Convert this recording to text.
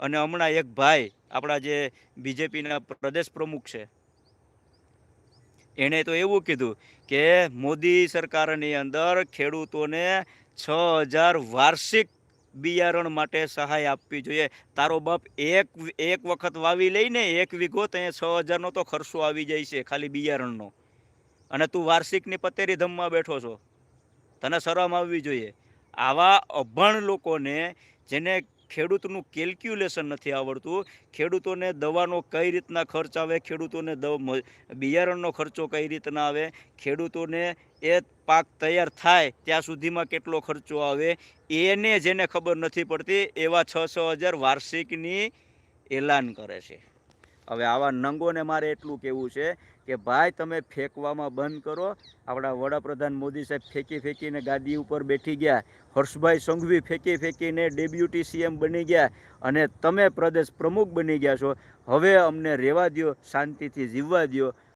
અને હમણાં એક ભાઈ આપણા જે બીજેપીના પ્રદેશ પ્રમુખ છે, એણે તો એવું કીધું કે મોદી સરકારની અંદર ખેડૂતોને 6,000 વાર્ષિક બિયારણ માટે સહાય આપવી જોઈએ. તારો બાપ એક વખત વાવી લઈને 1 વીઘો તો 6,000નો તો ખર્ચો આવી જાય છે ખાલી બિયારણનો, અને તું વાર્ષિકની પતેરી ધમમાં બેઠો છો. તને શરમ આવવી જોઈએ. આવા અભણ લોકોને, જેને ખેડૂતનું કેલ્ક્યુલેશન નથી આવડતું, ખેડૂતોને દવાનો કઈ રીતના ખર્ચ આવે, ખેડૂતોને બિયારણનો ખર્ચો કઈ રીતના આવે, ખેડૂતોને એ પાક તૈયાર થાય ત્યાં સુધીમાં કેટલો ખર્ચો આવે, એને જેને ખબર નથી પડતી, એવા 6,000 વાર્ષિકની એલાન કરે છે. હવે આવા નંગોને મારે એટલું કહેવું છે કે ભાઈ તમે ફેંકવામાં બંધ કરો. આપણા વડાપ્રધાન મોદી સાહેબ ફેંકી ફેંકીને ગાદી ઉપર બેઠી ગયા, હર્ષભાઈ સંઘવી ફેંકી ફેંકીને ડેપ્યુટી સીએમ બની ગયા, અને તમે પ્રદેશ પ્રમુખ બની ગયા છો. હવે અમને રહેવા દો, શાંતિથી જીવવા દો.